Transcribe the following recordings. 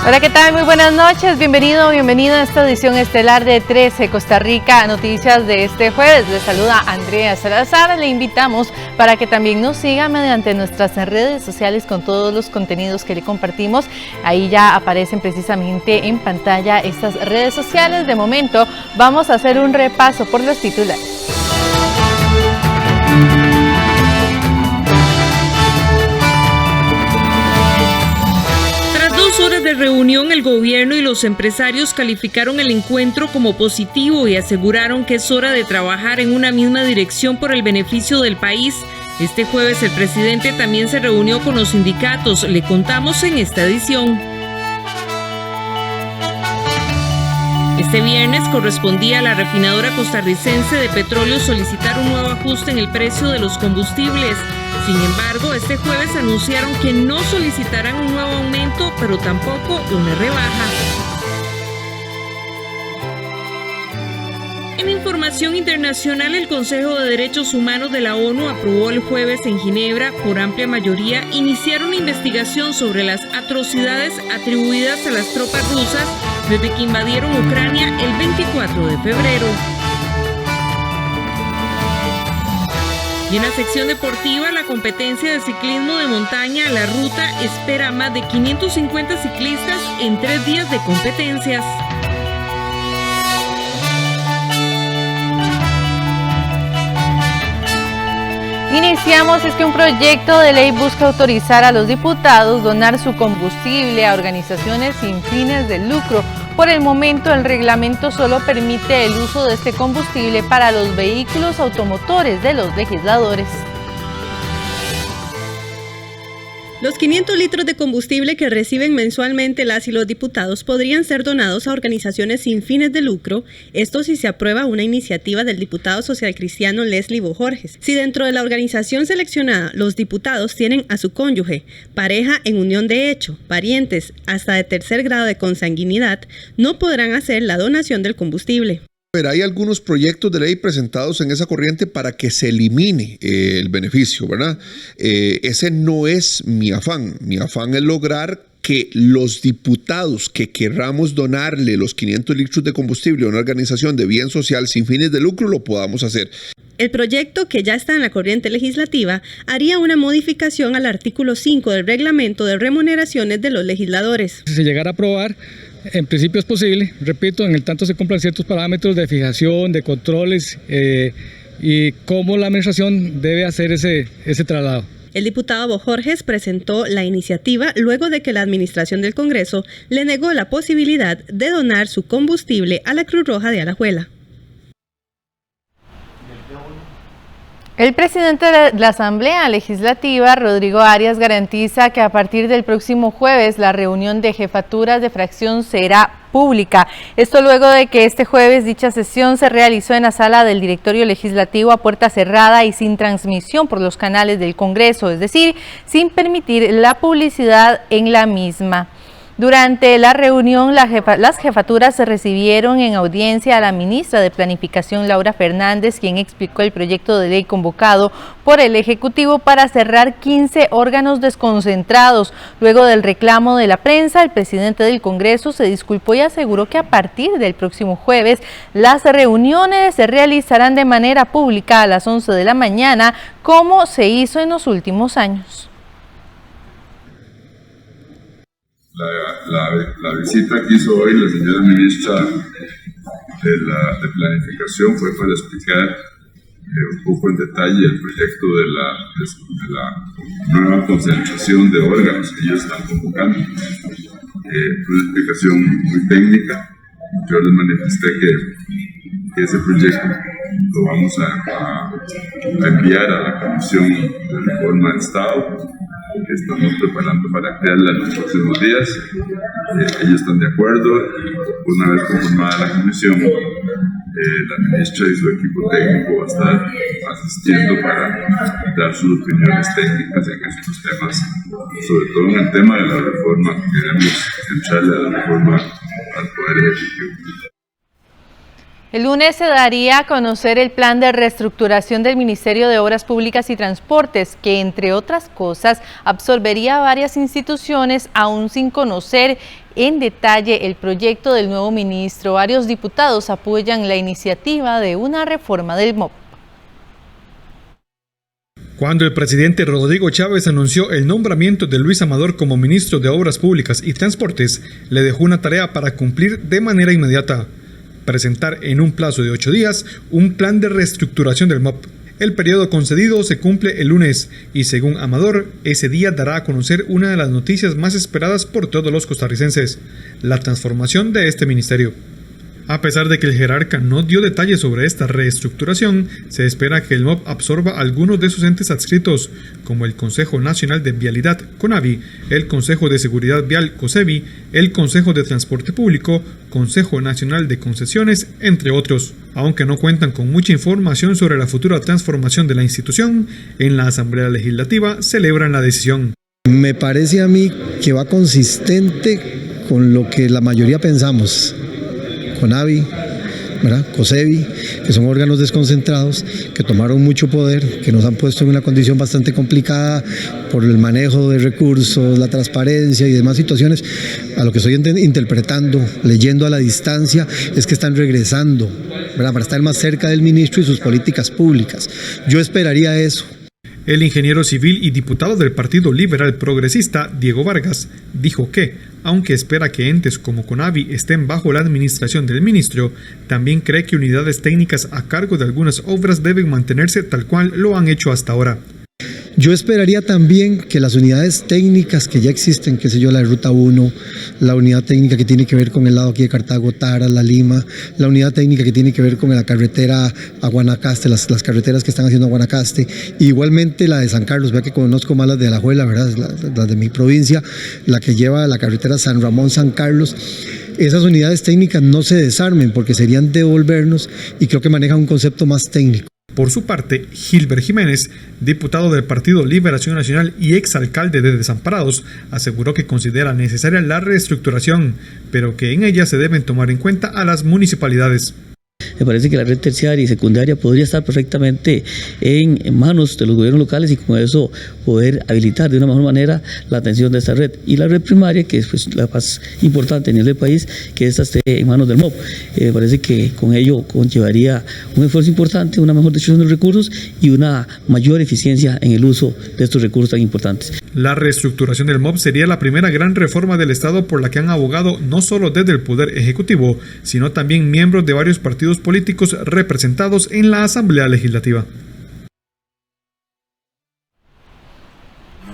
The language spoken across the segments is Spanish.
Hola, ¿qué tal? Muy buenas noches. Bienvenido a esta edición estelar de 13 Costa Rica Noticias de este jueves. Les saluda Andrea Salazar. Le invitamos para que también nos siga mediante nuestras redes sociales con todos los contenidos que le compartimos. Ahí ya aparecen precisamente en pantalla estas redes sociales. De momento vamos a hacer un repaso por los titulares. Horas de reunión, el gobierno y los empresarios calificaron el encuentro como positivo y aseguraron que es hora de trabajar en una misma dirección por el beneficio del país. Este jueves el presidente también se reunió con los sindicatos. Le contamos en esta edición. Este viernes correspondía a la refinadora costarricense de petróleo solicitar un nuevo ajuste en el precio de los combustibles. Sin embargo, este jueves anunciaron que no solicitarán un nuevo aumento, pero tampoco una rebaja. En información internacional, el Consejo de Derechos Humanos de la ONU aprobó el jueves en Ginebra, por amplia mayoría, iniciar una investigación sobre las atrocidades atribuidas a las tropas rusas desde que invadieron Ucrania el 24 de febrero. Y en la sección deportiva, la competencia de ciclismo de montaña, la ruta, espera a más de 550 ciclistas en 3 días de competencias. Iniciamos, es que un proyecto de ley busca autorizar a los diputados donar su combustible a organizaciones sin fines de lucro. Por el momento, el reglamento solo permite el uso de este combustible para los vehículos automotores de los legisladores. Los 500 litros de combustible que reciben mensualmente las y los diputados podrían ser donados a organizaciones sin fines de lucro, esto si se aprueba una iniciativa del diputado socialcristiano Leslie Bojorges. Si dentro de la organización seleccionada los diputados tienen a su cónyuge, pareja en unión de hecho, parientes hasta de tercer grado de consanguinidad, no podrán hacer la donación del combustible. Hay algunos proyectos de ley presentados en esa corriente para que se elimine el beneficio, ¿verdad? Ese no es mi afán. Mi afán es lograr que los diputados que querramos donarle los 500 litros de combustible a una organización de bien social sin fines de lucro lo podamos hacer. El proyecto, que ya está en la corriente legislativa, haría una modificación al artículo 5 del reglamento de remuneraciones de los legisladores. Si se llegara a aprobar, en principio es posible, repito, en el tanto se cumplan ciertos parámetros de fijación, de controles y cómo la administración debe hacer ese traslado. El diputado Bojorges presentó la iniciativa luego de que la administración del Congreso le negó la posibilidad de donar su combustible a la Cruz Roja de Alajuela. El presidente de la Asamblea Legislativa, Rodrigo Arias, garantiza que a partir del próximo jueves la reunión de jefaturas de fracción será pública. Esto luego de que este jueves dicha sesión se realizó en la sala del Directorio Legislativo a puerta cerrada y sin transmisión por los canales del Congreso, es decir, sin permitir la publicidad en la misma. Durante la reunión, las jefaturas se recibieron en audiencia a la ministra de Planificación, Laura Fernández, quien explicó el proyecto de ley convocado por el Ejecutivo para cerrar 15 órganos desconcentrados. Luego del reclamo de la prensa, el presidente del Congreso se disculpó y aseguró que a partir del próximo jueves, las reuniones se realizarán de manera pública a las 11 de la mañana, como se hizo en los últimos años. La visita que hizo hoy la señora ministra de Planificación fue para explicar un poco en detalle el proyecto de la nueva concentración de órganos que ellos están convocando. Una explicación muy técnica. Yo les manifesté que ese proyecto lo vamos a enviar a la Comisión de Reforma del Estado, que estamos preparando para crearla en los próximos días. Ellos están de acuerdo. Una vez conformada la comisión, la ministra y su equipo técnico va a estar asistiendo para dar sus opiniones técnicas en estos temas, sobre todo en el tema de la reforma. Queremos entrarle a la reforma al Poder Ejecutivo. El lunes se daría a conocer el plan de reestructuración del Ministerio de Obras Públicas y Transportes, que entre otras cosas absorbería varias instituciones aún sin conocer en detalle el proyecto del nuevo ministro. Varios diputados apoyan la iniciativa de una reforma del MOP. Cuando el presidente Rodrigo Chávez anunció el nombramiento de Luis Amador como ministro de Obras Públicas y Transportes, le dejó una tarea para cumplir de manera inmediata: presentar en un plazo de 8 días un plan de reestructuración del MOP. El periodo concedido se cumple el lunes y, según Amador, ese día dará a conocer una de las noticias más esperadas por todos los costarricenses: la transformación de este ministerio. A pesar de que el jerarca no dio detalles sobre esta reestructuración, se espera que el MOP absorba algunos de sus entes adscritos, como el Consejo Nacional de Vialidad, CONAVI, el Consejo de Seguridad Vial, COSEVI, el Consejo de Transporte Público, Consejo Nacional de Concesiones, entre otros. Aunque no cuentan con mucha información sobre la futura transformación de la institución, en la Asamblea Legislativa celebran la decisión. Me parece a mí que va consistente con lo que la mayoría pensamos. CONAVI, ¿verdad? COSEVI, que son órganos desconcentrados, que tomaron mucho poder, que nos han puesto en una condición bastante complicada por el manejo de recursos, la transparencia y demás situaciones. A lo que estoy interpretando, leyendo a la distancia, es que están regresando, ¿verdad?, para estar más cerca del ministro y sus políticas públicas. Yo esperaría eso. El ingeniero civil y diputado del Partido Liberal Progresista, Diego Vargas, dijo que, aunque espera que entes como CONAVI estén bajo la administración del ministro, también cree que unidades técnicas a cargo de algunas obras deben mantenerse tal cual lo han hecho hasta ahora. Yo esperaría también que las unidades técnicas que ya existen, qué sé yo, la de Ruta 1, la unidad técnica que tiene que ver con el lado aquí de Cartago, Tara, La Lima, la unidad técnica que tiene que ver con la carretera a Guanacaste, las carreteras que están haciendo a Guanacaste, igualmente la de San Carlos, vea que conozco más las de Alajuela, ¿verdad?, la de mi provincia, la que lleva la carretera San Ramón-San Carlos. Esas unidades técnicas no se desarmen porque serían devolvernos, y creo que manejan un concepto más técnico. Por su parte, Gilbert Jiménez, diputado del Partido Liberación Nacional y exalcalde de Desamparados, aseguró que considera necesaria la reestructuración, pero que en ella se deben tomar en cuenta a las municipalidades. Me parece que la red terciaria y secundaria podría estar perfectamente en manos de los gobiernos locales y con eso poder habilitar de una mejor manera la atención de esta red. Y la red primaria, que es pues la más importante a nivel del país, que esta esté en manos del MOP. Me parece que con ello conllevaría un esfuerzo importante, una mejor distribución de recursos y una mayor eficiencia en el uso de estos recursos tan importantes. La reestructuración del MOP sería la primera gran reforma del Estado por la que han abogado no solo desde el Poder Ejecutivo, sino también miembros de varios partidos políticos representados en la Asamblea Legislativa.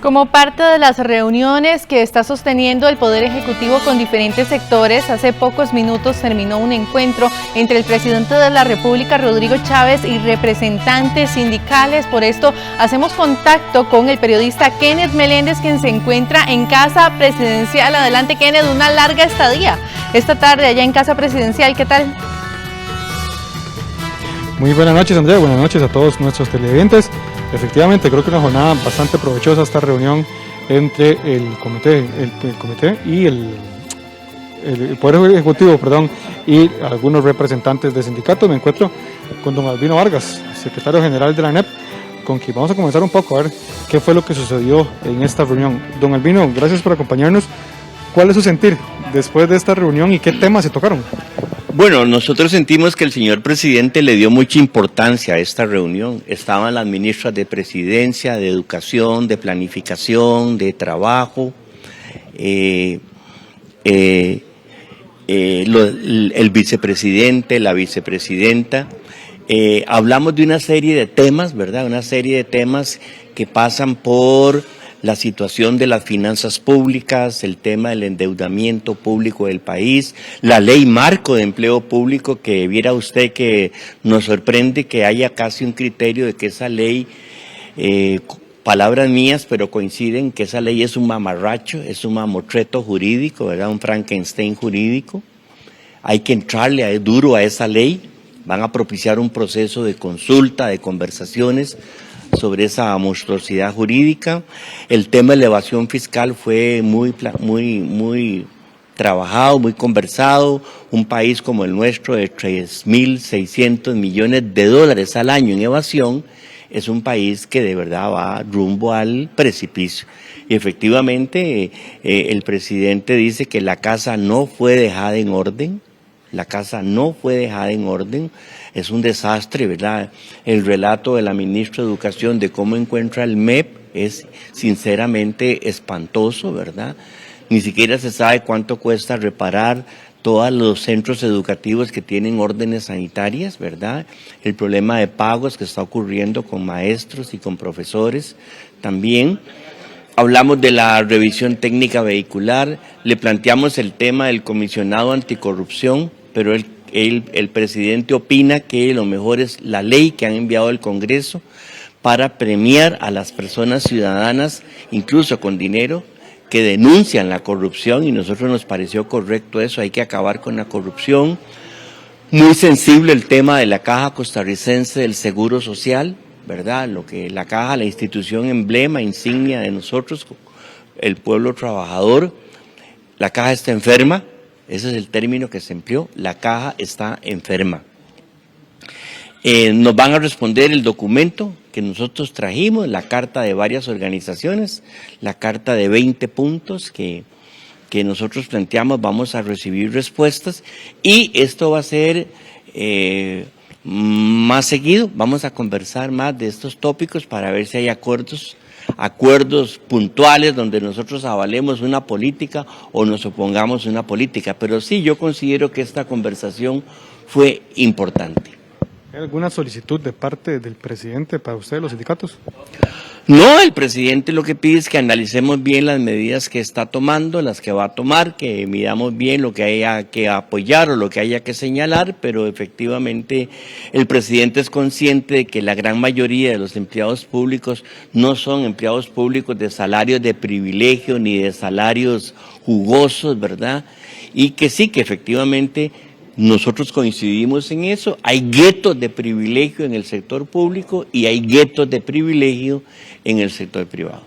Como parte de las reuniones que está sosteniendo el Poder Ejecutivo con diferentes sectores, hace pocos minutos terminó un encuentro entre el presidente de la República, Rodrigo Chávez, y representantes sindicales. Por esto hacemos contacto con el periodista Kenneth Meléndez, quien se encuentra en Casa Presidencial. Adelante, Kenneth, una larga estadía esta tarde allá en Casa Presidencial. ¿Qué tal? Muy buenas noches, Andrea, buenas noches a todos nuestros televidentes. Efectivamente, creo que una jornada bastante provechosa esta reunión entre el comité y el Poder Ejecutivo, y algunos representantes de sindicatos. Me encuentro con don Albino Vargas, secretario general de la ANEP, con quien vamos a comenzar un poco a ver qué fue lo que sucedió en esta reunión. Don Albino, gracias por acompañarnos. ¿Cuál es su sentir después de esta reunión y qué temas se tocaron? Bueno, nosotros sentimos que el señor presidente le dio mucha importancia a esta reunión. Estaban las ministras de Presidencia, de Educación, de Planificación, de Trabajo, el vicepresidente, la vicepresidenta. Hablamos de una serie de temas, ¿verdad? Una serie de temas que pasan por la situación de las finanzas públicas, el tema del endeudamiento público del país, la ley marco de empleo público, que viera usted que nos sorprende que haya casi un criterio de que esa ley, palabras mías, pero coinciden que esa ley es un mamarracho, es un mamotreto jurídico, ¿verdad? Un Frankenstein jurídico. Hay que entrarle duro a esa ley. Van a propiciar un proceso de consulta, de conversaciones sobre esa monstruosidad jurídica. El tema de elevación fiscal fue muy trabajado, muy conversado. Un país como el nuestro de 3.600 millones de dólares al año en evasión es un país que de verdad va rumbo al precipicio. Y efectivamente el presidente dice que la casa no fue dejada en orden. La casa no fue dejada en orden, es un desastre, ¿verdad? El relato de la ministra de Educación de cómo encuentra el MEP es sinceramente espantoso, ¿verdad? Ni siquiera se sabe cuánto cuesta reparar todos los centros educativos que tienen órdenes sanitarias, ¿verdad? El problema de pagos que está ocurriendo con maestros y con profesores también. Hablamos de la revisión técnica vehicular, le planteamos el tema del comisionado anticorrupción, pero el presidente opina que lo mejor es la ley que han enviado al Congreso para premiar a las personas ciudadanas, incluso con dinero, que denuncian la corrupción, y nosotros nos pareció correcto eso, hay que acabar con la corrupción. Muy sensible el tema de la Caja Costarricense del Seguro Social, ¿verdad? Lo que la Caja, la institución emblema, insignia de nosotros, el pueblo trabajador, la Caja está enferma. Ese es el término que se empleó, la Caja está enferma. Nos van a responder el documento que nosotros trajimos, la carta de varias organizaciones, la carta de 20 puntos que nosotros planteamos, vamos a recibir respuestas y esto va a ser más seguido, vamos a conversar más de estos tópicos para ver si hay acuerdos puntuales donde nosotros avalemos una política o nos opongamos a una política, pero sí yo considero que esta conversación fue importante. ¿Hay alguna solicitud de parte del presidente para ustedes, los sindicatos? No, el presidente lo que pide es que analicemos bien las medidas que está tomando, las que va a tomar, que midamos bien lo que haya que apoyar o lo que haya que señalar, pero efectivamente el presidente es consciente de que la gran mayoría de los empleados públicos no son empleados públicos de salarios de privilegio ni de salarios jugosos, ¿verdad? Y que sí, que efectivamente nosotros coincidimos en eso. Hay guetos de privilegio en el sector público y hay guetos de privilegio en el sector privado.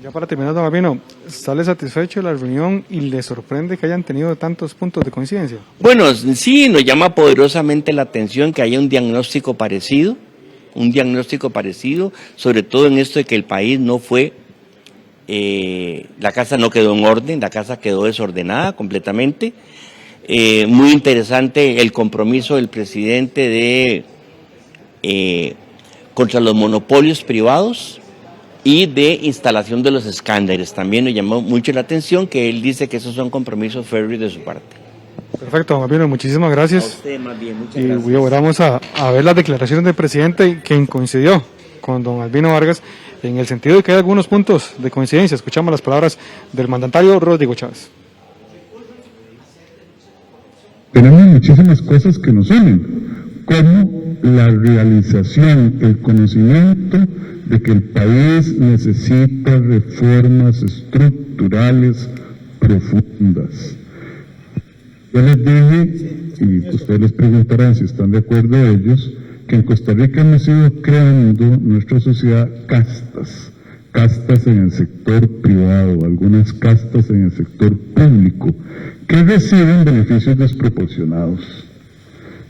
Ya para terminar, don Albino, ¿sale satisfecho de la reunión y le sorprende que hayan tenido tantos puntos de coincidencia? Bueno, sí, nos llama poderosamente la atención que haya un diagnóstico parecido, sobre todo en esto de que el país no fue, la casa no quedó en orden, la casa quedó desordenada completamente. Muy interesante el compromiso del presidente contra los monopolios privados y de instalación de los escáneres. También nos llamó mucho la atención que él dice que esos son compromisos férreos de su parte. Perfecto, Albino, muchísimas gracias. A usted más bien, muchas gracias. Y ahora vamos a ver las declaraciones del presidente, quien coincidió con don Albino Vargas en el sentido de que hay algunos puntos de coincidencia. Escuchamos las palabras del mandatario Rodrigo Chávez. Tenemos muchísimas cosas que nos unen, como la realización, el conocimiento de que el país necesita reformas estructurales profundas. Yo les dije, y ustedes les preguntarán si están de acuerdo ellos, que en Costa Rica hemos ido creando nuestra sociedad castas en el sector privado, algunas castas en el sector público, que reciben beneficios desproporcionados.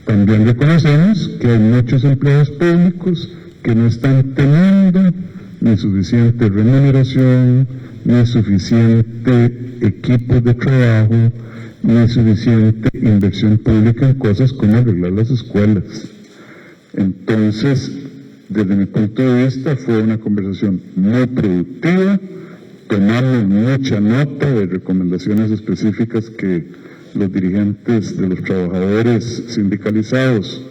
También reconocemos que hay muchos empleados públicos que no están teniendo ni suficiente remuneración, ni suficiente equipos de trabajo, ni suficiente inversión pública en cosas como arreglar las escuelas. Entonces, desde mi punto de vista, fue una conversación muy productiva. Tomamos mucha nota de recomendaciones específicas que los dirigentes de los trabajadores sindicalizados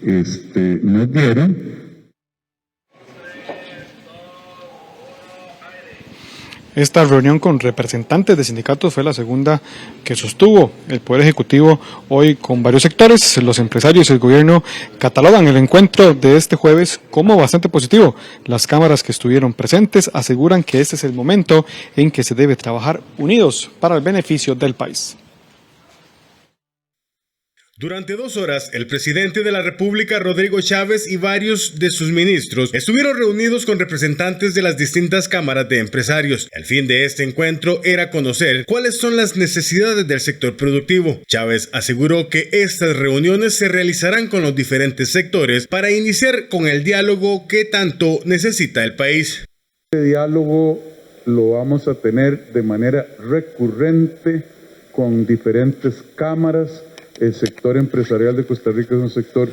nos dieron. Esta reunión con representantes de sindicatos fue la segunda que sostuvo el Poder Ejecutivo hoy con varios sectores. Los empresarios y el gobierno catalogan el encuentro de este jueves como bastante positivo. Las cámaras que estuvieron presentes aseguran que este es el momento en que se debe trabajar unidos para el beneficio del país. Durante 2 horas, el presidente de la República, Rodrigo Chávez, y varios de sus ministros estuvieron reunidos con representantes de las distintas cámaras de empresarios. El fin de este encuentro era conocer cuáles son las necesidades del sector productivo. Chávez aseguró que estas reuniones se realizarán con los diferentes sectores para iniciar con el diálogo que tanto necesita el país. Este diálogo lo vamos a tener de manera recurrente con diferentes cámaras. El sector empresarial de Costa Rica es un sector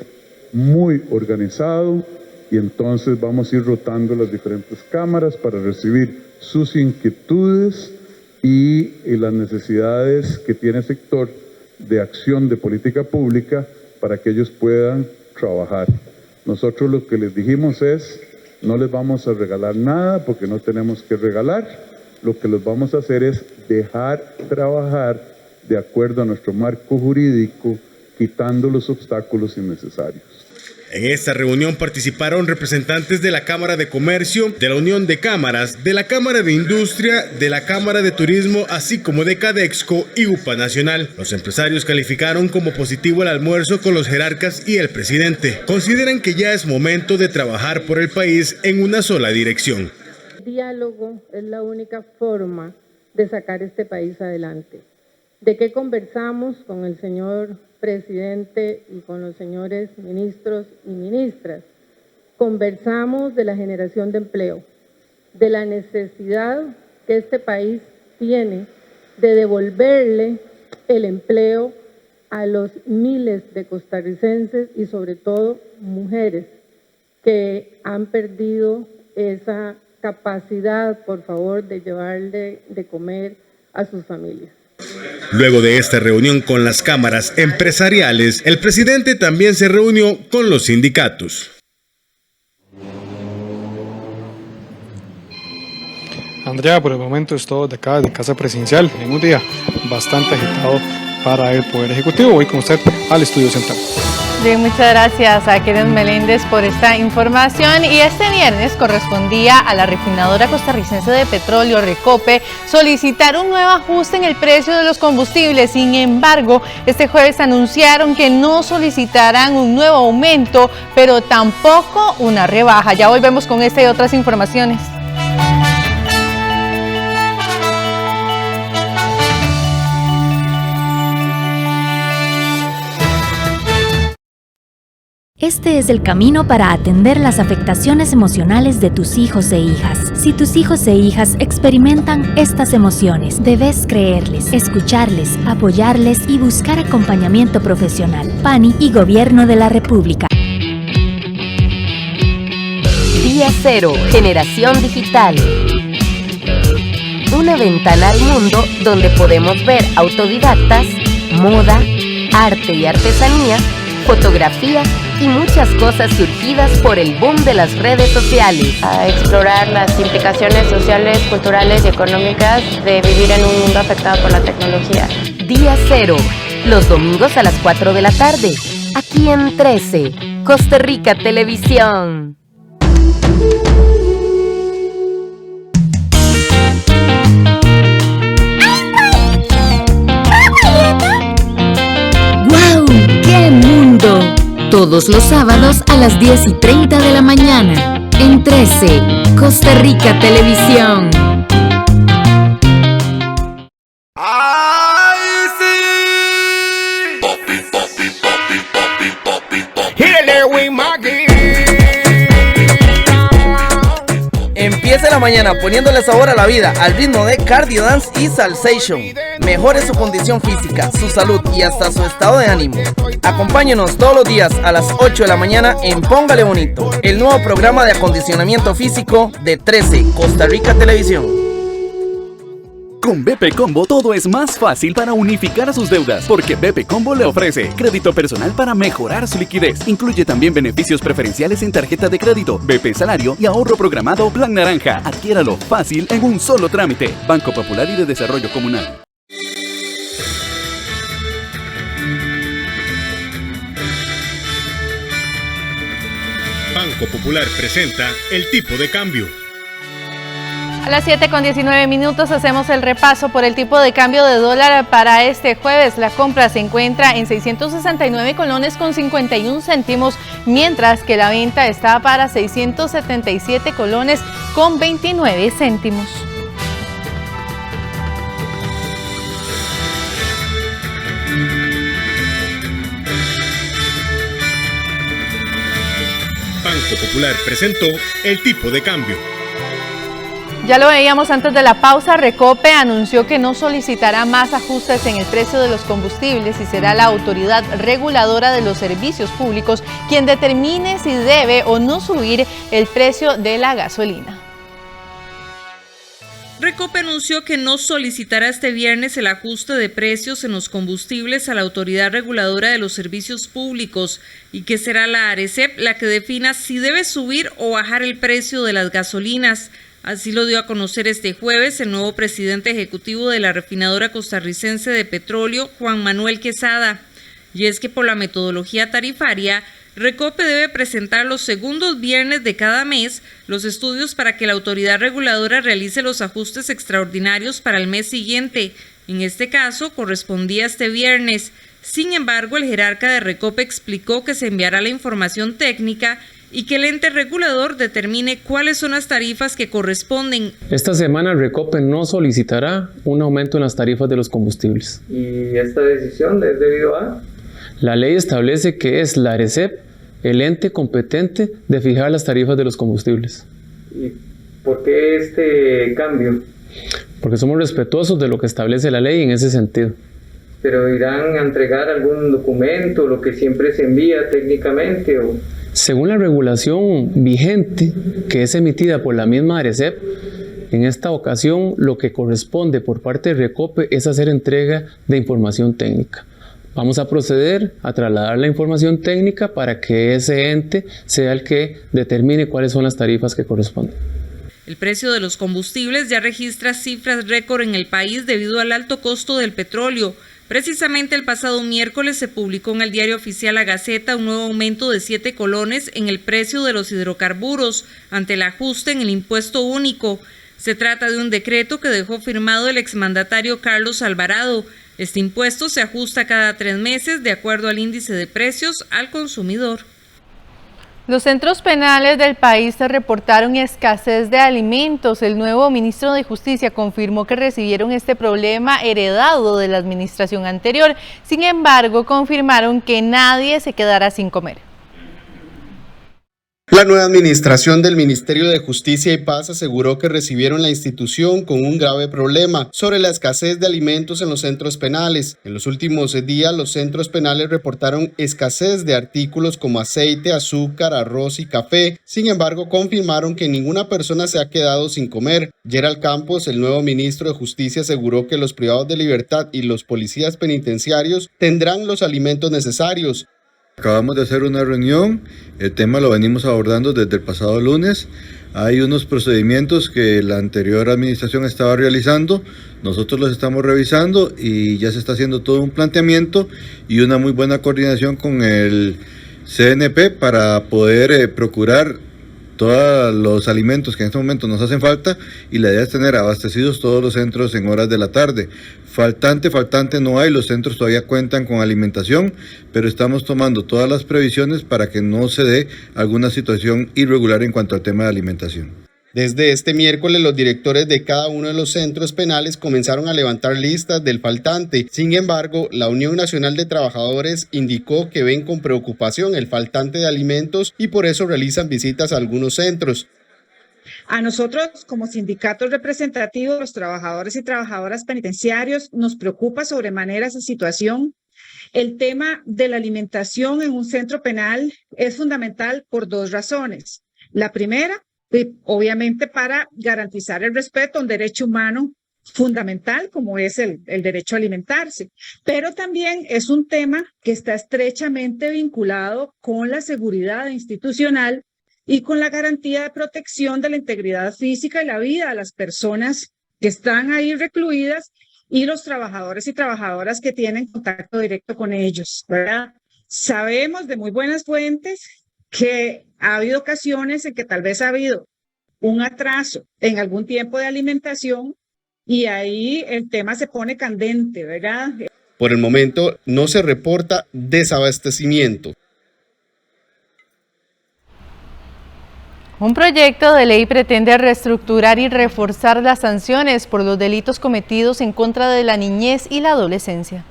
muy organizado y entonces vamos a ir rotando las diferentes cámaras para recibir sus inquietudes y las necesidades que tiene el sector de acción de política pública para que ellos puedan trabajar. Nosotros lo que les dijimos es, no les vamos a regalar nada porque no tenemos que regalar, lo que les vamos a hacer es dejar trabajar de acuerdo a nuestro marco jurídico, quitando los obstáculos innecesarios. En esta reunión participaron representantes de la Cámara de Comercio, de la Unión de Cámaras, de la Cámara de Industria, de la Cámara de Turismo, así como de Cadexco y UPA Nacional. Los empresarios calificaron como positivo el almuerzo con los jerarcas y el presidente. Consideran que ya es momento de trabajar por el país en una sola dirección. El diálogo es la única forma de sacar este país adelante. ¿De qué conversamos con el señor presidente y con los señores ministros y ministras? Conversamos de la generación de empleo, de la necesidad que este país tiene de devolverle el empleo a los miles de costarricenses y sobre todo mujeres que han perdido esa capacidad, por favor, de llevarle de comer a sus familias. Luego de esta reunión con las cámaras empresariales, el presidente también se reunió con los sindicatos. Andrea, por el momento es todo de acá, de Casa Presidencial, en un día bastante agitado para el Poder Ejecutivo. Voy con usted al estudio central. Bien, muchas gracias a Keren Meléndez por esta información. Y este viernes correspondía a la refinadora costarricense de petróleo, Recope, solicitar un nuevo ajuste en el precio de los combustibles. Sin embargo, este jueves anunciaron que no solicitarán un nuevo aumento, pero tampoco una rebaja. Ya volvemos con esta y otras informaciones. Este es el camino para atender las afectaciones emocionales de tus hijos e hijas. Si tus hijos e hijas experimentan estas emociones, debes creerles, escucharles, apoyarles y buscar acompañamiento profesional. PANI y Gobierno de la República. Día Cero, Generación Digital. Una ventana al mundo donde podemos ver autodidactas, moda, arte y artesanía, fotografía y muchas cosas surgidas por el boom de las redes sociales. A explorar las implicaciones sociales, culturales y económicas de vivir en un mundo afectado por la tecnología. Día Cero, los domingos a las 4 de la tarde, aquí en 13, Costa Rica Televisión. ¡Wow! ¡Qué mundo! Todos los sábados a las 10:30 de la mañana, en 13, Costa Rica Televisión. ¡Ay, sí! Empiece la mañana poniéndole sabor a la vida al ritmo de Cardio Dance y Salsation. Mejore su condición física, su salud y hasta su estado de ánimo. Acompáñenos todos los días a las 8 de la mañana en Póngale Bonito, el nuevo programa de acondicionamiento físico de 13, Costa Rica Televisión. Con BP Combo todo es más fácil para unificar sus deudas, porque BP Combo le ofrece crédito personal para mejorar su liquidez. Incluye también beneficios preferenciales en tarjeta de crédito, BP Salario y ahorro programado Plan Naranja. Adquiéralo fácil en un solo trámite. Banco Popular y de Desarrollo Comunal. Banco Popular presenta el tipo de cambio. A las 7:19 hacemos el repaso por el tipo de cambio de dólar para este jueves. La compra se encuentra en 669 colones con 51 céntimos, mientras que la venta está para 677 colones con 29 céntimos. Banco Popular presentó el tipo de cambio. Ya lo veíamos antes de la pausa, Recope anunció que no solicitará más ajustes en el precio de los combustibles y será la autoridad reguladora de los servicios públicos quien determine si debe o no subir el precio de la gasolina. Recope anunció que no solicitará este viernes el ajuste de precios en los combustibles a la Autoridad Reguladora de los Servicios Públicos y que será la ARECEP la que defina si debe subir o bajar el precio de las gasolinas. Así lo dio a conocer este jueves el nuevo presidente ejecutivo de la refinadora costarricense de petróleo, Juan Manuel Quesada. Y es que por la metodología tarifaria, Recope debe presentar los segundos viernes de cada mes los estudios para que la autoridad reguladora realice los ajustes extraordinarios para el mes siguiente. En este caso, correspondía este viernes. Sin embargo, el jerarca de Recope explicó que se enviará la información técnica y que el ente regulador determine cuáles son las tarifas que corresponden. Esta semana Recope no solicitará un aumento en las tarifas de los combustibles. ¿Y esta decisión es debido a? La ley establece que es la ARECEP el ente competente de fijar las tarifas de los combustibles. ¿Y por qué este cambio? Porque somos respetuosos de lo que establece la ley en ese sentido. ¿Pero irán a entregar algún documento, lo que siempre se envía técnicamente o...? Según la regulación vigente, que es emitida por la misma ARECEP, en esta ocasión lo que corresponde por parte de Recope es hacer entrega de información técnica. Vamos a proceder a trasladar la información técnica para que ese ente sea el que determine cuáles son las tarifas que corresponden. El precio de los combustibles ya registra cifras récord en el país debido al alto costo del petróleo. Precisamente el pasado miércoles se publicó en el diario oficial La Gaceta un nuevo aumento de 7 colones en el precio de los hidrocarburos ante el ajuste en el impuesto único. Se trata de un decreto que dejó firmado el exmandatario Carlos Alvarado. Este impuesto se ajusta cada 3 meses de acuerdo al índice de precios al consumidor. Los centros penales del país se reportaron escasez de alimentos. El nuevo ministro de Justicia confirmó que recibieron este problema heredado de la administración anterior. Sin embargo, confirmaron que nadie se quedará sin comer. La nueva administración del Ministerio de Justicia y Paz aseguró que recibieron la institución con un grave problema sobre la escasez de alimentos en los centros penales. En los últimos días, los centros penales reportaron escasez de artículos como aceite, azúcar, arroz y café. Sin embargo, confirmaron que ninguna persona se ha quedado sin comer. Gerald Campos, el nuevo ministro de Justicia, aseguró que los privados de libertad y los policías penitenciarios tendrán los alimentos necesarios. Acabamos de hacer una reunión, el tema lo venimos abordando desde el pasado lunes. Hay unos procedimientos que la anterior administración estaba realizando, nosotros los estamos revisando y ya se está haciendo todo un planteamiento y una muy buena coordinación con el CNP para poder procurar todos los alimentos que en este momento nos hacen falta y la idea es tener abastecidos todos los centros en horas de la tarde. Faltante no hay, los centros todavía cuentan con alimentación, pero estamos tomando todas las previsiones para que no se dé alguna situación irregular en cuanto al tema de alimentación. Desde este miércoles, los directores de cada uno de los centros penales comenzaron a levantar listas del faltante. Sin embargo, la Unión Nacional de Trabajadores indicó que ven con preocupación el faltante de alimentos y por eso realizan visitas a algunos centros. A nosotros, como sindicatos representativos, los trabajadores y trabajadoras penitenciarios, nos preocupa sobremanera esa situación. El tema de la alimentación en un centro penal es fundamental por 2 razones. La primera, obviamente para garantizar el respeto a un derecho humano fundamental como es el derecho a alimentarse, pero también es un tema que está estrechamente vinculado con la seguridad institucional y con la garantía de protección de la integridad física y la vida de las personas que están ahí recluidas y los trabajadores y trabajadoras que tienen contacto directo con ellos, ¿verdad? Sabemos de muy buenas fuentes que ha habido ocasiones en que tal vez ha habido un atraso en algún tiempo de alimentación y ahí el tema se pone candente, ¿verdad? Por el momento no se reporta desabastecimiento. Un proyecto de ley pretende reestructurar y reforzar las sanciones por los delitos cometidos en contra de la niñez y la adolescencia.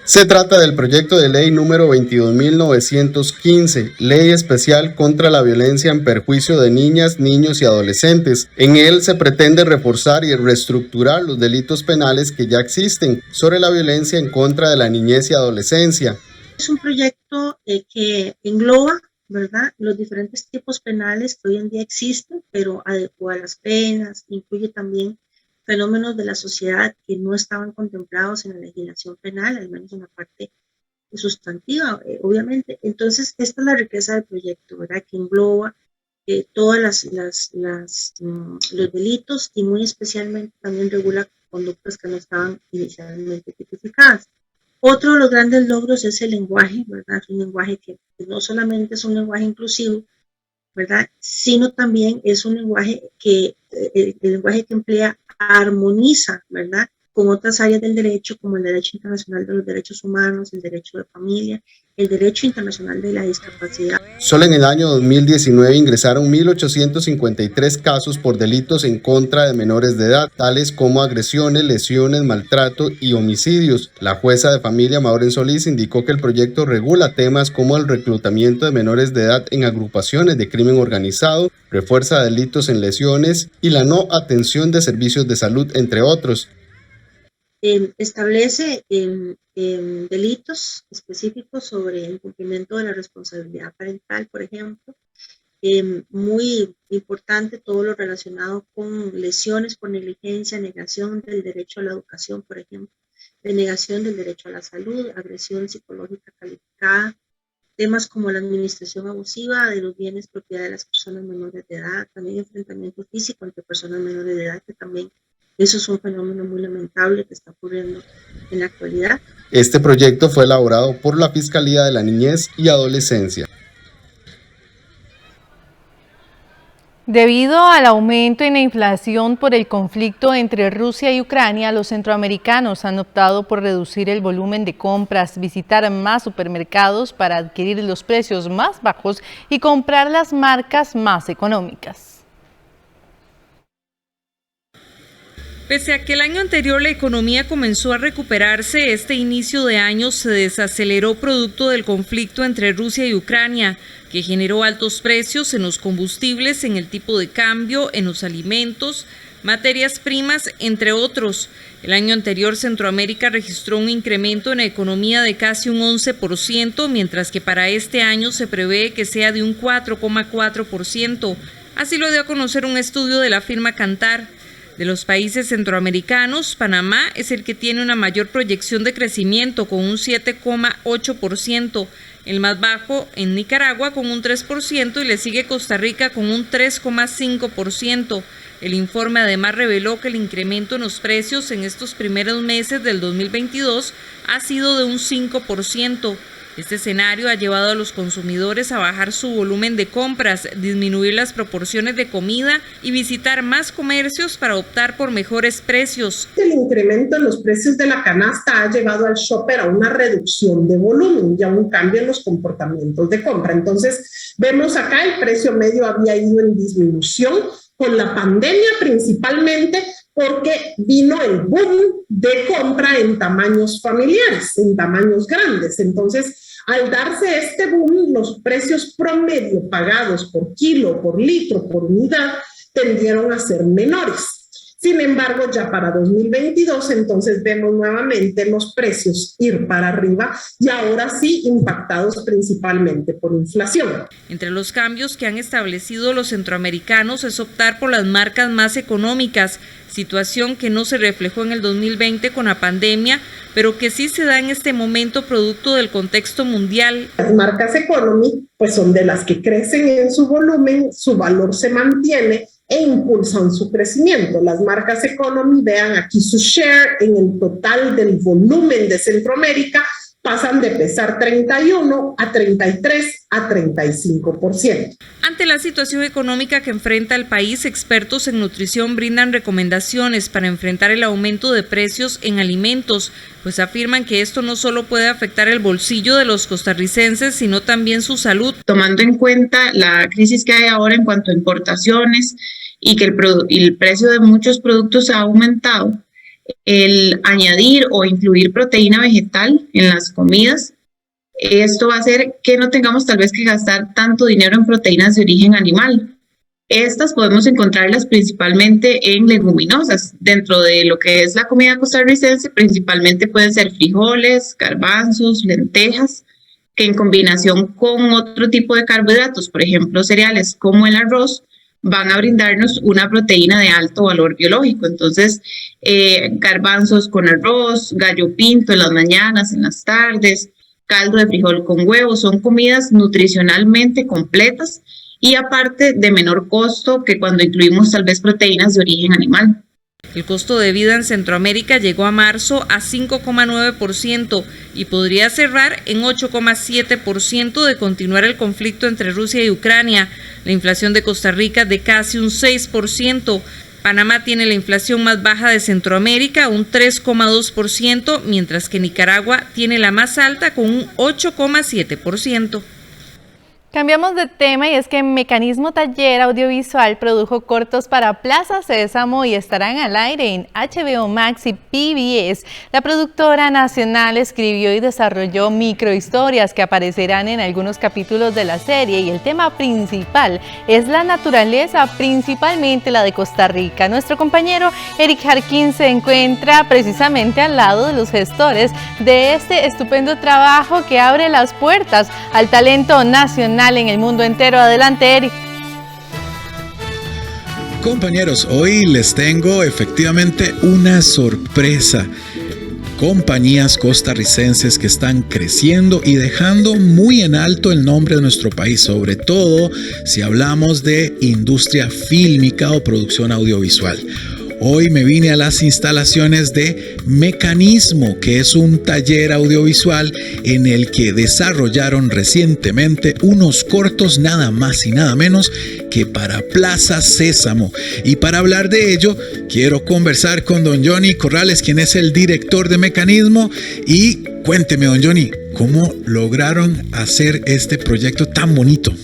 Se trata del proyecto de ley número 22.915, Ley Especial contra la Violencia en Perjuicio de Niñas, Niños y Adolescentes. En él se pretende reforzar y reestructurar los delitos penales que ya existen sobre la violencia en contra de la niñez y adolescencia. Es un proyecto que engloba, ¿verdad?, los diferentes tipos penales que hoy en día existen, pero adecua las penas, incluye también fenómenos de la sociedad que no estaban contemplados en la legislación penal, al menos en la parte sustantiva, obviamente. Entonces, esta es la riqueza del proyecto, ¿verdad?, que engloba todas los delitos y muy especialmente también regula conductas que no estaban inicialmente tipificadas. Otro de los grandes logros es el lenguaje, ¿verdad? Es un lenguaje que no solamente es un lenguaje inclusivo, ¿verdad?, sino también es un lenguaje que, el lenguaje que emplea armoniza, ¿verdad?, con otras áreas del derecho, como el derecho internacional de los derechos humanos, el derecho de familia, el derecho internacional de la discapacidad. Solo en el año 2019 ingresaron 1.853 casos por delitos en contra de menores de edad, tales como agresiones, lesiones, maltrato y homicidios. La jueza de familia Maureen Solís indicó que el proyecto regula temas como el reclutamiento de menores de edad en agrupaciones de crimen organizado, refuerza delitos en lesiones y la no atención de servicios de salud, entre otros. Establece delitos específicos sobre el cumplimiento de la responsabilidad parental, por ejemplo. Muy importante todo lo relacionado con lesiones por negligencia, negación del derecho a la educación, por ejemplo, denegación del derecho a la salud, agresión psicológica calificada, temas como la administración abusiva de los bienes propiedad de las personas menores de edad, también enfrentamiento físico entre personas menores de edad, que también eso es un fenómeno muy lamentable que está ocurriendo en la actualidad. Este proyecto fue elaborado por la Fiscalía de la Niñez y Adolescencia. Debido al aumento en la inflación por el conflicto entre Rusia y Ucrania, los centroamericanos han optado por reducir el volumen de compras, visitar más supermercados para adquirir los precios más bajos y comprar las marcas más económicas. Pese a que el año anterior la economía comenzó a recuperarse, este inicio de año se desaceleró producto del conflicto entre Rusia y Ucrania, que generó altos precios en los combustibles, en el tipo de cambio, en los alimentos, materias primas, entre otros. El año anterior Centroamérica registró un incremento en la economía de casi un 11%, mientras que para este año se prevé que sea de un 4,4%. Así lo dio a conocer un estudio de la firma Kantar. De los países centroamericanos, Panamá es el que tiene una mayor proyección de crecimiento con un 7,8%, el más bajo en Nicaragua con un 3% y le sigue Costa Rica con un 3,5%. El informe además reveló que el incremento en los precios en estos primeros meses del 2022 ha sido de un 5%. Este escenario ha llevado a los consumidores a bajar su volumen de compras, disminuir las proporciones de comida y visitar más comercios para optar por mejores precios. El incremento en los precios de la canasta ha llevado al shopper a una reducción de volumen y a un cambio en los comportamientos de compra. Entonces, vemos acá el precio medio había ido en disminución con la pandemia principalmente, porque vino el boom de compra en tamaños familiares, en tamaños grandes. Entonces, al darse este boom, los precios promedio pagados por kilo, por litro, por unidad, tendieron a ser menores. Sin embargo, ya para 2022, entonces vemos nuevamente los precios ir para arriba y ahora sí impactados principalmente por inflación. Entre los cambios que han establecido los centroamericanos es optar por las marcas más económicas, situación que no se reflejó en el 2020 con la pandemia, pero que sí se da en este momento producto del contexto mundial. Las marcas economy pues son de las que crecen en su volumen, su valor se mantiene e impulsan su crecimiento. Las marcas economy, vean aquí su share en el total del volumen de Centroamérica, pasan de pesar 31 a 33 a 35%. Ante la situación económica que enfrenta el país, expertos en nutrición brindan recomendaciones para enfrentar el aumento de precios en alimentos, pues afirman que esto no solo puede afectar el bolsillo de los costarricenses, sino también su salud. Tomando en cuenta la crisis que hay ahora en cuanto a importaciones y que el precio de muchos productos ha aumentado, el añadir o incluir proteína vegetal en las comidas, esto va a hacer que no tengamos tal vez que gastar tanto dinero en proteínas de origen animal. Estas podemos encontrarlas principalmente en leguminosas. Dentro de lo que es la comida costarricense, principalmente pueden ser frijoles, garbanzos, lentejas, que en combinación con otro tipo de carbohidratos, por ejemplo cereales como el arroz, van a brindarnos una proteína de alto valor biológico. Entonces, garbanzos con arroz, gallo pinto en las mañanas, en las tardes, caldo de frijol con huevo, son comidas nutricionalmente completas y aparte de menor costo que cuando incluimos tal vez proteínas de origen animal. El costo de vida en Centroamérica llegó a marzo a 5,9% y podría cerrar en 8,7% de continuar el conflicto entre Rusia y Ucrania. La inflación de Costa Rica de casi un 6%. Panamá tiene la inflación más baja de Centroamérica, un 3,2%, mientras que Nicaragua tiene la más alta con un 8,7%. Cambiamos de tema y es que Mecanismo Taller Audiovisual produjo cortos para Plaza Sésamo y estarán al aire en HBO Max y PBS. La productora nacional escribió y desarrolló microhistorias que aparecerán en algunos capítulos de la serie y el tema principal es la naturaleza, principalmente la de Costa Rica. Nuestro compañero Eric Jarquín se encuentra precisamente al lado de los gestores de este estupendo trabajo que abre las puertas al talento nacional en el mundo entero. Adelante, Eric. Compañeros, hoy les tengo efectivamente una sorpresa. Compañías costarricenses que están creciendo y dejando muy en alto el nombre de nuestro país, sobre todo si hablamos de industria fílmica o producción audiovisual. Hoy me vine a las instalaciones de Mecanismo, que es un taller audiovisual en el que desarrollaron recientemente unos cortos nada más y nada menos que para Plaza Sésamo. Y para hablar de ello, quiero conversar con don Johnny Corrales, quien es el director de Mecanismo. Y cuénteme, don Johnny, ¿cómo lograron hacer este proyecto tan bonito?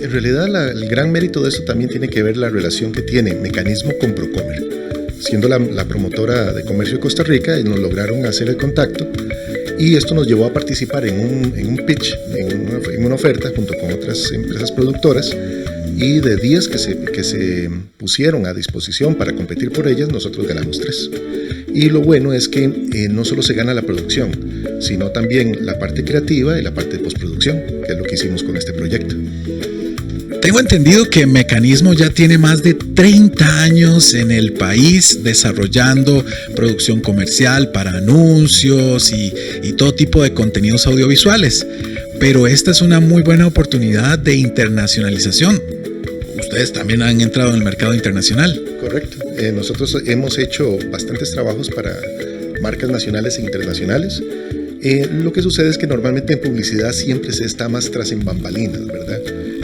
En realidad, el gran mérito de eso también tiene que ver la relación que tiene Mecanismo con Procomer. Siendo la promotora de comercio de Costa Rica, nos lograron hacer el contacto y esto nos llevó a participar en un pitch, en una oferta junto con otras empresas productoras, y de 10 que se pusieron a disposición para competir por ellas, nosotros ganamos 3. Y lo bueno es que no solo se gana la producción, sino también la parte creativa y la parte de postproducción, que es lo que hicimos con este proyecto. Tengo entendido que Mecanismo ya tiene más de 30 años en el país desarrollando producción comercial para anuncios y todo tipo de contenidos audiovisuales. Pero esta es una muy buena oportunidad de internacionalización. Ustedes también han entrado en el mercado internacional. Correcto. Nosotros hemos hecho bastantes trabajos para marcas nacionales e internacionales. Lo que sucede es que normalmente en publicidad siempre se está más tras en bambalinas, ¿verdad?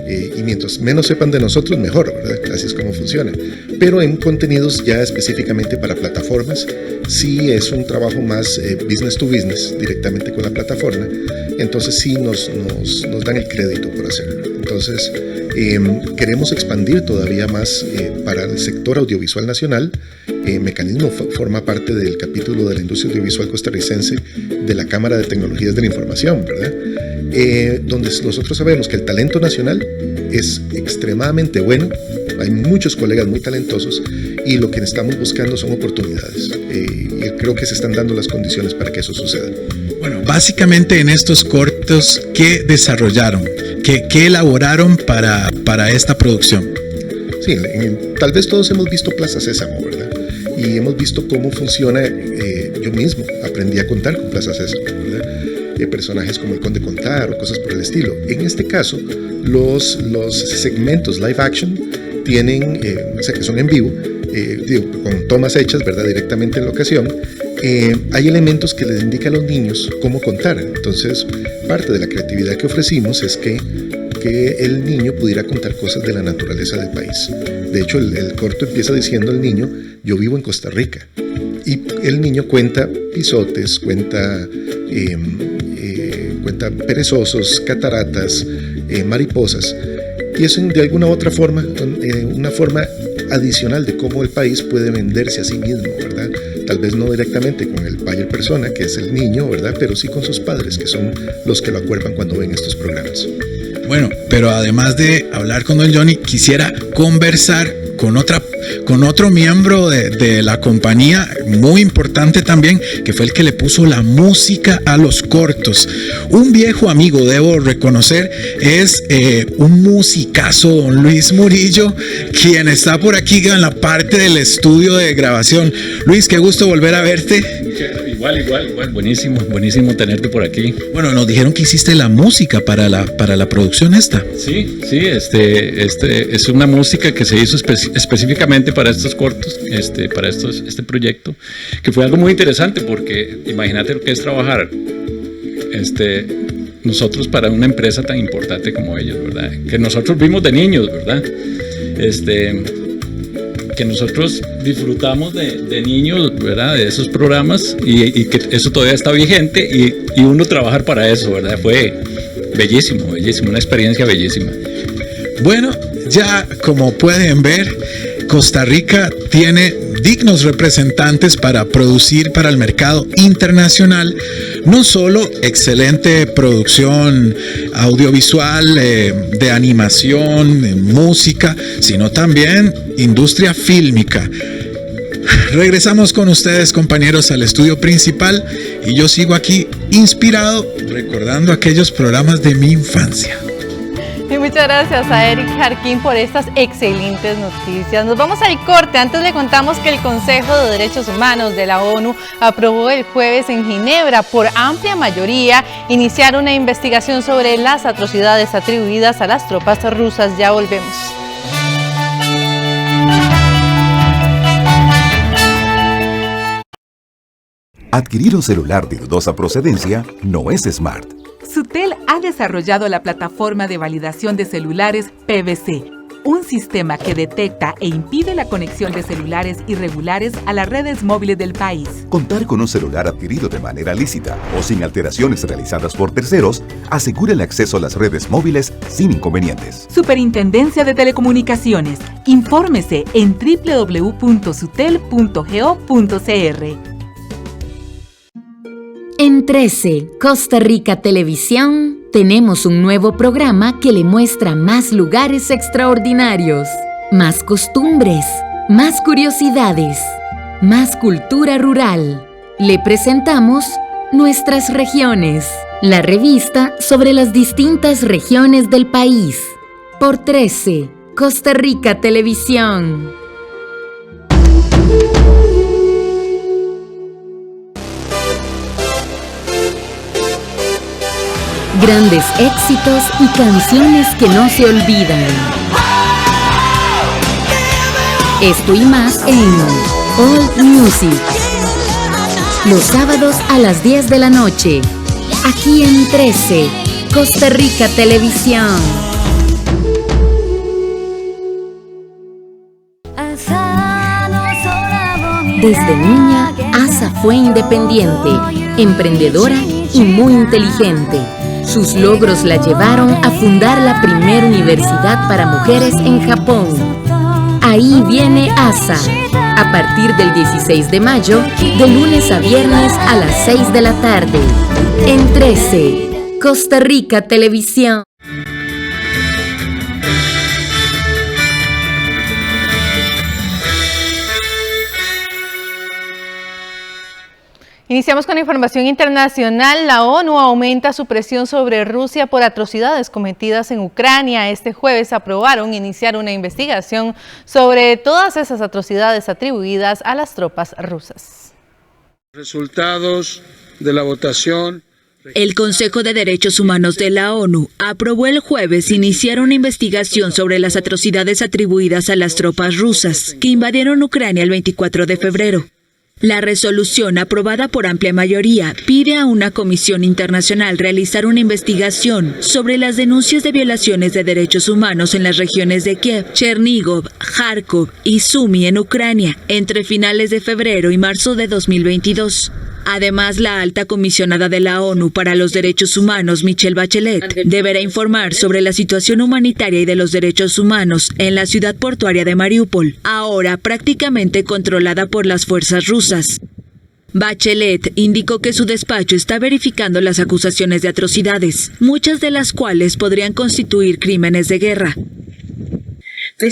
Y mientras menos sepan de nosotros, mejor, ¿verdad? Así es como funciona. Pero en contenidos ya específicamente para plataformas, sí es un trabajo más business to business, directamente con la plataforma. Entonces sí nos dan el crédito por hacerlo. Entonces queremos expandir todavía más para el sector audiovisual nacional. Mecanismo forma parte del capítulo de la industria audiovisual costarricense de la Cámara de Tecnologías de la Información, ¿verdad? Donde nosotros sabemos que el talento nacional es extremadamente bueno, hay muchos colegas muy talentosos y lo que estamos buscando son oportunidades. Y creo que se están dando las condiciones para que eso suceda. Bueno, básicamente en estos cortos, ¿qué desarrollaron? ¿Qué elaboraron para esta producción? Sí, tal vez todos hemos visto Plaza Sésamo, ¿verdad? Y hemos visto cómo funciona. Yo mismo aprendí a contar con Plaza Sésamo, ¿verdad? Personajes como el Conde Contar o cosas por el estilo. En este caso, los segmentos live action tienen, o sea, que son en vivo, con tomas hechas, ¿verdad?, directamente en la ocasión, hay elementos que les indican a los niños cómo contar. Entonces, parte de la creatividad que ofrecimos es que el niño pudiera contar cosas de la naturaleza del país. De hecho, el corto empieza diciendo el niño: yo vivo en Costa Rica. Y el niño cuenta pisotes, cuenta perezosos, cataratas, mariposas. Y eso de alguna u otra forma, una forma adicional de cómo el país puede venderse a sí mismo, ¿verdad? Tal vez no directamente con el buyer persona, que es el niño, ¿verdad?, pero sí con sus padres, que son los que lo acuerpan cuando ven estos programas. Bueno, pero además de hablar con don Johnny, quisiera conversar con otro miembro de la compañía, muy importante también, que fue el que le puso la música a los cortos. Un viejo amigo, debo reconocer, es un musicazo, don Luis Murillo, quien está por aquí en la parte del estudio de grabación. Luis, qué gusto volver a verte. Igual, buenísimo tenerte por aquí. Bueno, nos dijeron que hiciste la música para la producción esta. Sí, es una música que se hizo específicamente para estos cortos, para este proyecto, que fue algo muy interesante porque imagínate lo que es trabajar nosotros para una empresa tan importante como ellos, ¿verdad? Que nosotros vimos de niños, ¿verdad? Que nosotros disfrutamos de niños, ¿verdad?, de esos programas y que eso todavía está vigente y uno trabajar para eso, ¿verdad? Fue bellísimo, una experiencia bellísima. Bueno, ya como pueden ver, Costa Rica tiene dignos representantes para producir para el mercado internacional, no solo excelente producción audiovisual, de animación, de música, sino también industria fílmica. Regresamos con ustedes, compañeros, al estudio principal y yo sigo aquí inspirado, recordando aquellos programas de mi infancia. Y muchas gracias a Eric Jarquín por estas excelentes noticias. Nos vamos al corte. Antes le contamos que el Consejo de Derechos Humanos de la ONU aprobó el jueves en Ginebra por amplia mayoría iniciar una investigación sobre las atrocidades atribuidas a las tropas rusas. Ya volvemos. Adquirir un celular de dudosa procedencia no es smart. Sutel ha desarrollado la plataforma de validación de celulares PVC, un sistema que detecta e impide la conexión de celulares irregulares a las redes móviles del país. Contar con un celular adquirido de manera lícita o sin alteraciones realizadas por terceros asegura el acceso a las redes móviles sin inconvenientes. Superintendencia de Telecomunicaciones. Infórmese en www.sutel.go.cr. En 13, Costa Rica Televisión, tenemos un nuevo programa que le muestra más lugares extraordinarios, más costumbres, más curiosidades, más cultura rural. Le presentamos Nuestras Regiones, la revista sobre las distintas regiones del país. Por 13, Costa Rica Televisión. Grandes éxitos y canciones que no se olvidan. Esto y más en All Music. Los sábados a las 10 de la noche. Aquí en 13, Costa Rica Televisión. Desde niña, Asa fue independiente, emprendedora y muy inteligente. Sus logros la llevaron a fundar la primera universidad para mujeres en Japón. Ahí viene Asa, a partir del 16 de mayo, de lunes a viernes a las 6 de la tarde. En 13, Costa Rica Televisión. Iniciamos con información internacional. La ONU aumenta su presión sobre Rusia por atrocidades cometidas en Ucrania. Este jueves aprobaron iniciar una investigación sobre todas esas atrocidades atribuidas a las tropas rusas. Resultados de la votación El Consejo de Derechos Humanos de la ONU aprobó el jueves iniciar una investigación sobre las atrocidades atribuidas a las tropas rusas que invadieron Ucrania el 24 de febrero. La resolución, aprobada por amplia mayoría, pide a una comisión internacional realizar una investigación sobre las denuncias de violaciones de derechos humanos en las regiones de Kiev, Chernigov, Kharkov y Sumy en Ucrania entre finales de febrero y marzo de 2022. Además, la alta comisionada de la ONU para los Derechos Humanos, Michelle Bachelet, deberá informar sobre la situación humanitaria y de los derechos humanos en la ciudad portuaria de Mariupol, ahora prácticamente controlada por las fuerzas rusas. Bachelet indicó que su despacho está verificando las acusaciones de atrocidades, muchas de las cuales podrían constituir crímenes de guerra.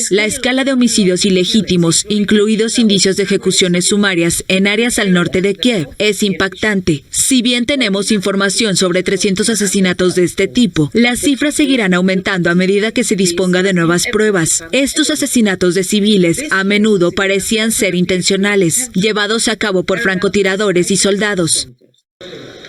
La escala de homicidios ilegítimos, incluidos indicios de ejecuciones sumarias en áreas al norte de Kiev, es impactante. Si bien tenemos información sobre 300 asesinatos de este tipo, las cifras seguirán aumentando a medida que se disponga de nuevas pruebas. Estos asesinatos de civiles a menudo parecían ser intencionales, llevados a cabo por francotiradores y soldados.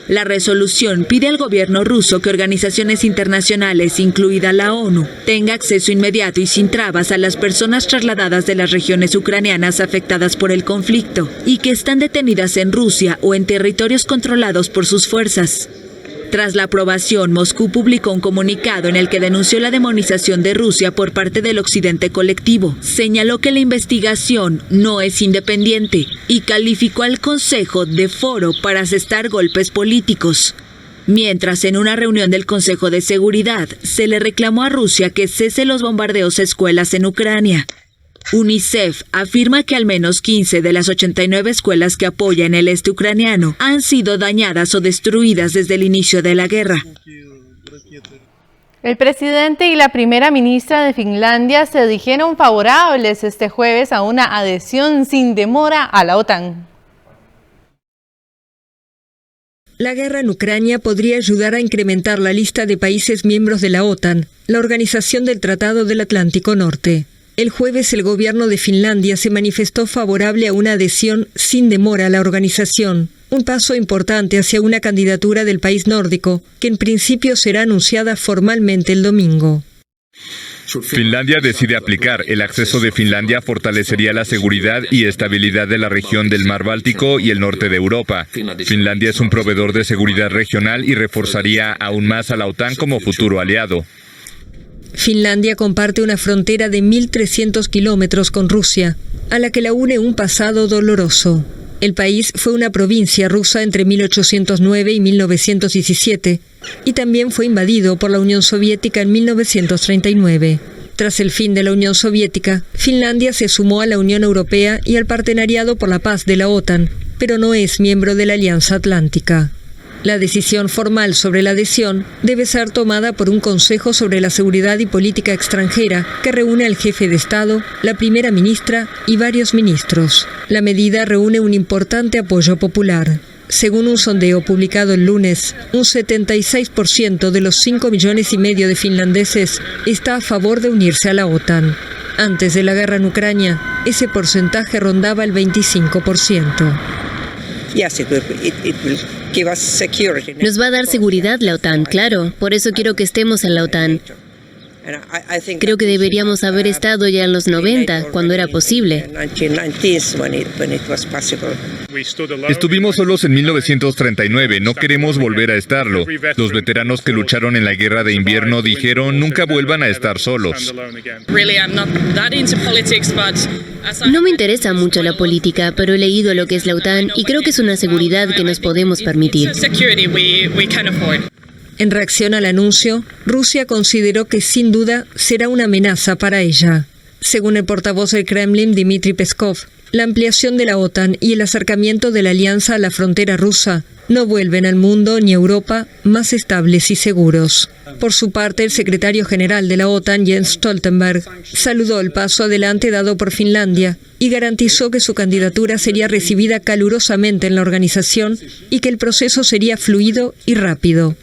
La resolución pide al gobierno ruso que organizaciones internacionales, incluida la ONU, tenga acceso inmediato y sin trabas a las personas trasladadas de las regiones ucranianas afectadas por el conflicto y que están detenidas en Rusia o en territorios controlados por sus fuerzas. Tras la aprobación, Moscú publicó un comunicado en el que denunció la demonización de Rusia por parte del occidente colectivo. Señaló que la investigación no es independiente y calificó al Consejo de foro para asestar golpes políticos. Mientras, en una reunión del Consejo de Seguridad, se le reclamó a Rusia que cese los bombardeos a escuelas en Ucrania. UNICEF afirma que al menos 15 de las 89 escuelas que apoya en el este ucraniano han sido dañadas o destruidas desde el inicio de la guerra. El presidente y la primera ministra de Finlandia se dijeron favorables este jueves a una adhesión sin demora a la OTAN. La guerra en Ucrania podría ayudar a incrementar la lista de países miembros de la OTAN, la Organización del Tratado del Atlántico Norte. El jueves el gobierno de Finlandia se manifestó favorable a una adhesión sin demora a la organización, un paso importante hacia una candidatura del país nórdico, que en principio será anunciada formalmente el domingo. Finlandia decide aplicar. El acceso de Finlandia fortalecería la seguridad y estabilidad de la región del Mar Báltico y el norte de Europa. Finlandia es un proveedor de seguridad regional y reforzaría aún más a la OTAN como futuro aliado. Finlandia comparte una frontera de 1.300 kilómetros con Rusia, a la que la une un pasado doloroso. El país fue una provincia rusa entre 1809 y 1917, y también fue invadido por la Unión Soviética en 1939. Tras el fin de la Unión Soviética, Finlandia se sumó a la Unión Europea y al Partenariado por la Paz de la OTAN, pero no es miembro de la Alianza Atlántica. La decisión formal sobre la adhesión debe ser tomada por un Consejo sobre la Seguridad y Política Extranjera que reúne al jefe de Estado, la primera ministra y varios ministros. La medida reúne un importante apoyo popular. Según un sondeo publicado el lunes, un 76% de los 5,5 millones de finlandeses está a favor de unirse a la OTAN. Antes de la guerra en Ucrania, ese porcentaje rondaba el 25%. Nos va a dar seguridad la OTAN, claro. Por eso quiero que estemos en la OTAN. Creo que deberíamos haber estado ya en los 90, cuando era posible. Estuvimos solos en 1939, no queremos volver a estarlo. Los veteranos que lucharon en la guerra de invierno dijeron nunca vuelvan a estar solos. No me interesa mucho la política, pero he leído lo que es la OTAN y creo que es una seguridad que nos podemos permitir. En reacción al anuncio, Rusia consideró que sin duda será una amenaza para ella. Según el portavoz del Kremlin, Dmitry Peskov, la ampliación de la OTAN y el acercamiento de la alianza a la frontera rusa no vuelven al mundo ni a Europa más estables y seguros. Por su parte, el secretario general de la OTAN, Jens Stoltenberg, saludó el paso adelante dado por Finlandia y garantizó que su candidatura sería recibida calurosamente en la organización y que el proceso sería fluido y rápido.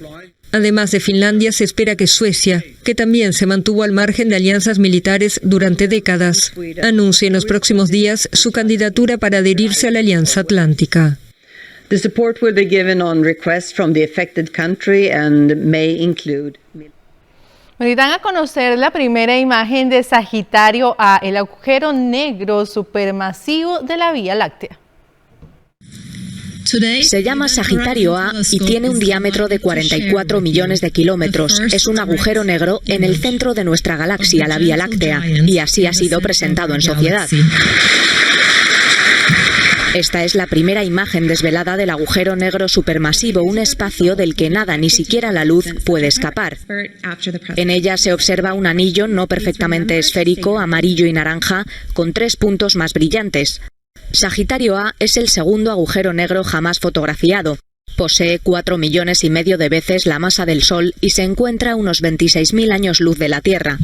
Además de Finlandia, se espera que Suecia, que también se mantuvo al margen de alianzas militares durante décadas, anuncie en los próximos días su candidatura para adherirse a la Alianza Atlántica. The support will be given on request from the affected country and may include... Y dan a conocer la primera imagen de Sagitario A, el agujero negro supermasivo de la Vía Láctea. Se llama Sagitario A y tiene un diámetro de 44 millones de kilómetros. Es un agujero negro en el centro de nuestra galaxia, la Vía Láctea, y así ha sido presentado en sociedad. Esta es la primera imagen desvelada del agujero negro supermasivo, un espacio del que nada, ni siquiera la luz, puede escapar. En ella se observa un anillo no perfectamente esférico, amarillo y naranja, con 3 puntos más brillantes. Sagitario A es el segundo agujero negro jamás fotografiado. Posee 4,5 millones de veces la masa del Sol y se encuentra a unos 26.000 años luz de la Tierra.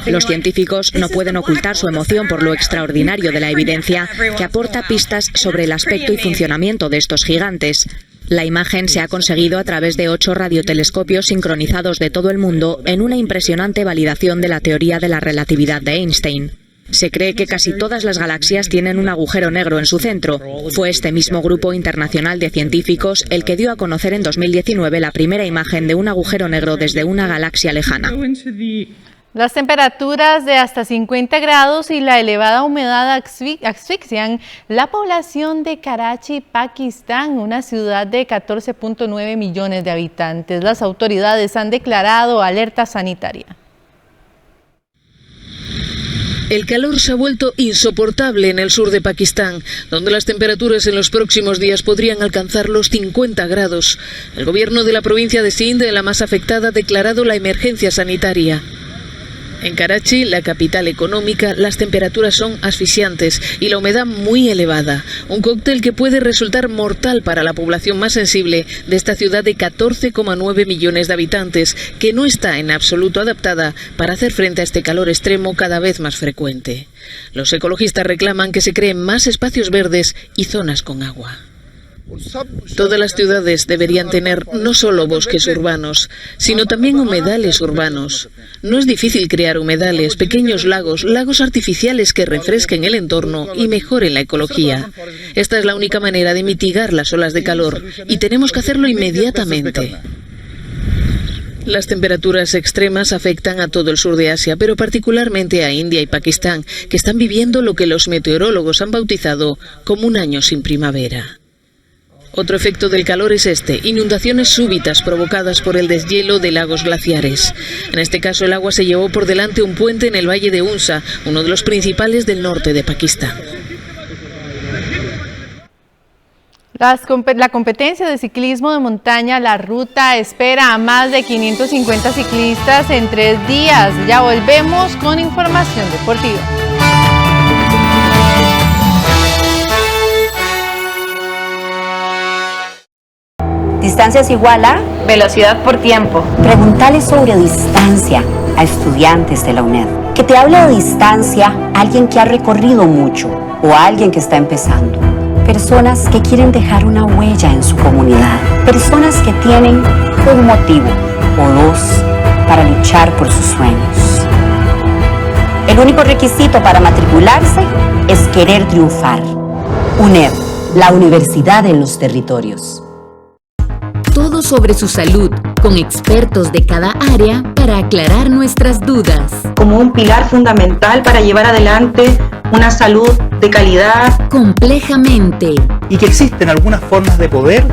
Los científicos no pueden ocultar su emoción por lo extraordinario de la evidencia que aporta pistas sobre el aspecto y funcionamiento de estos gigantes. La imagen se ha conseguido a través de 8 radiotelescopios sincronizados de todo el mundo en una impresionante validación de la teoría de la relatividad de Einstein. Se cree que casi todas las galaxias tienen un agujero negro en su centro. Fue este mismo grupo internacional de científicos el que dio a conocer en 2019 la primera imagen de un agujero negro desde una galaxia lejana. Las temperaturas de hasta 50 grados y la elevada humedad asfixian la población de Karachi, Pakistán, una ciudad de 14,9 millones de habitantes. Las autoridades han declarado alerta sanitaria. El calor se ha vuelto insoportable en el sur de Pakistán, donde las temperaturas en los próximos días podrían alcanzar los 50 grados. El gobierno de la provincia de Sindh, la más afectada, ha declarado la emergencia sanitaria. En Karachi, la capital económica, las temperaturas son asfixiantes y la humedad muy elevada, un cóctel que puede resultar mortal para la población más sensible de esta ciudad de 14,9 millones de habitantes, que no está en absoluto adaptada para hacer frente a este calor extremo cada vez más frecuente. Los ecologistas reclaman que se creen más espacios verdes y zonas con agua. Todas las ciudades deberían tener no solo bosques urbanos, sino también humedales urbanos. No es difícil crear humedales, pequeños lagos artificiales que refresquen el entorno y mejoren la ecología. Esta es la única manera de mitigar las olas de calor y tenemos que hacerlo inmediatamente. Las temperaturas extremas afectan a todo el sur de Asia, pero particularmente a India y Pakistán, que están viviendo lo que los meteorólogos han bautizado como un año sin primavera. Otro efecto del calor es inundaciones súbitas provocadas por el deshielo de lagos glaciares. En este caso, el agua se llevó por delante un puente en el valle de Unsa, uno de los principales del norte de Pakistán. La competencia de ciclismo de montaña La Ruta espera a más de 550 ciclistas en 3 días. Ya volvemos con información deportiva. Distancia es igual a velocidad por tiempo. Preguntale sobre distancia a estudiantes de la UNED. Que te hable de distancia a alguien que ha recorrido mucho o a alguien que está empezando. Personas que quieren dejar una huella en su comunidad. Personas que tienen un motivo o 2 para luchar por sus sueños. El único requisito para matricularse es querer triunfar. UNED, la universidad en los territorios. Todo sobre su salud, con expertos de cada área para aclarar nuestras dudas. Como un pilar fundamental para llevar adelante una salud de calidad. Complejamente. Y que existen algunas formas de poder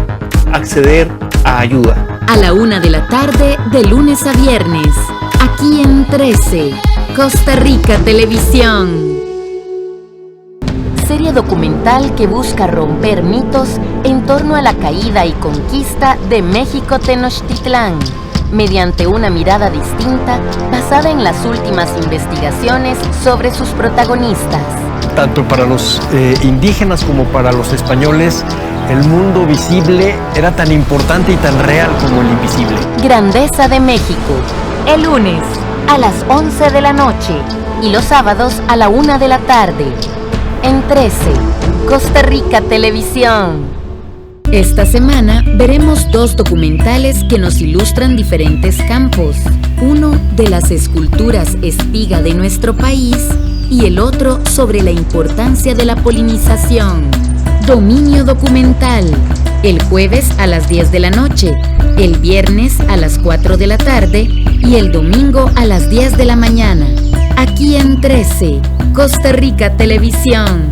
acceder a ayuda. A la 1 de la tarde, de lunes a viernes, aquí en 13, Costa Rica Televisión. Serie documental que busca romper mitos en torno a la caída y conquista de México Tenochtitlán, mediante una mirada distinta basada en las últimas investigaciones sobre sus protagonistas. Tanto para los indígenas como para los españoles, el mundo visible era tan importante y tan real como el invisible. Grandeza de México, el lunes a las 11 de la noche y los sábados a la 1 de la tarde. En 13, Costa Rica Televisión. Esta semana veremos 2 documentales que nos ilustran diferentes campos. Uno de las esculturas espiga de nuestro país y el otro sobre la importancia de la polinización. Dominio Documental, el jueves a las 10 de la noche, el viernes a las 4 de la tarde y el domingo a las 10 de la mañana. Aquí en 13, Costa Rica Televisión.